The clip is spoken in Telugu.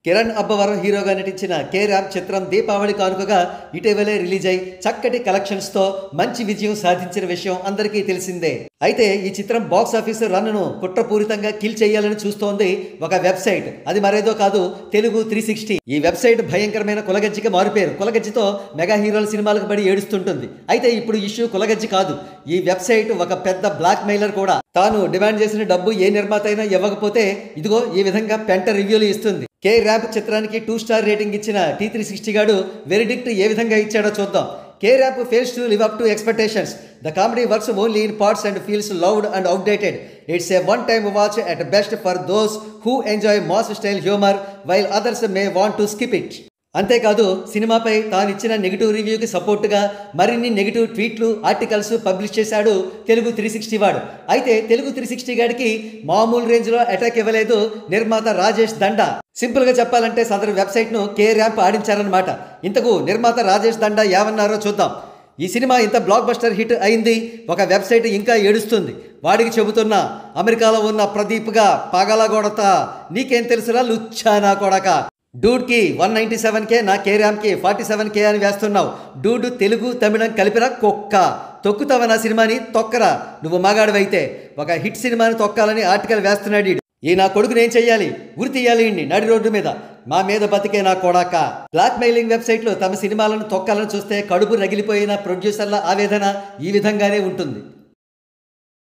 కిరణ్ అబ్బవరం హీరోగా నటించిన కే ర్యాంప్ చిత్రం దీపావళి కానుకగా ఇటీవలే రిలీజ్ అయి చక్కటి కలెక్షన్స్తో మంచి విజయం సాధించిన విషయం అందరికీ తెలిసిందే. అయితే ఈ చిత్రం బాక్స్ ఆఫీస్ రన్ను కుట్రపూరితంగా కిల్ చేయాలని చూస్తోంది ఒక వెబ్సైట్. అది మరేదో కాదు, తెలుగు 360. ఈ వెబ్సైట్ భయంకరమైన కులగజ్జికి మారుపేరు. కులగజ్జితో మెగా హీరోల సినిమాలకు పడి ఏడుస్తుంటుంది. అయితే ఇప్పుడు ఇష్యూ కులగజ్జి కాదు, ఈ వెబ్సైట్ ఒక పెద్ద బ్లాక్ మెయిలర్ కూడా. తాను డిమాండ్ చేసిన డబ్బు ఏ నిర్మాత అయినా ఇవ్వకపోతే ఇదిగో ఈ విధంగా పెంట రివ్యూలు ఇస్తుంది. కే ర్యాంప్ చిత్రానికి 2 స్టార్ రేటింగ్ ఇచ్చిన T360 గాడు వెరిడిక్ట్ ఏ విధంగా ఇచ్చాడో చూద్దాం. K ramp fails to live up to expectations. The comedy works only in parts and feels loud and outdated. It's a one-time watch at best for those who enjoy mass style humor, while others may want to skip it. అంతేకాదు, సినిమాపై తానిచ్చిన నెగిటివ్ రివ్యూకి సపోర్టుగా మరిన్ని నెగిటివ్ ట్వీట్లు, ఆర్టికల్స్ పబ్లిష్ చేశాడు తెలుగు 360 వాడు. అయితే తెలుగు 360 గాడికి మామూలు రేంజ్లో అటాక్ ఇవ్వలేదు నిర్మాత రాజేష్ దండా. సింపుల్గా చెప్పాలంటే సదరు వెబ్సైట్ను కే ర్యాంప్ ఆడించారన్నమాట. ఇంతకు నిర్మాత రాజేష్ దండా ఏమన్నారో చూద్దాం. ఈ సినిమా ఇంత బ్లాక్ బస్టర్ హిట్ అయింది, ఒక వెబ్సైట్ ఇంకా ఏడుస్తుంది. వాడికి చెబుతున్నా, అమెరికాలో ఉన్న ప్రదీప్గా పగలగొడతా, నీకేం తెలుసురా లుచ్చానా కొడక. డూడ్కి 197K, నా కే ర్యాంప్కి 47K అని వేస్తున్నావు. డూడ్ తెలుగు తమిళం కలిపిరా కుక్క. తొక్కుతావా నా సినిమాని? తొక్కరా. నువ్వు మగాడివైతే ఒక హిట్ సినిమాని తొక్కాలని ఆర్టికల్ వేస్తున్నాడు. ఈ నా కొడుకు నేను చెయ్యాలి, ఉరి తీయాలి నడి రోడ్డు మీద. మా మీద బతికే నా కొడాక. బ్లాక్ మెయిలింగ్ వెబ్సైట్లో తమ సినిమాలను తొక్కాలని చూస్తే కడుపు రగిలిపోయిన ప్రొడ్యూసర్ల ఆవేదన ఈ విధంగానే ఉంటుంది.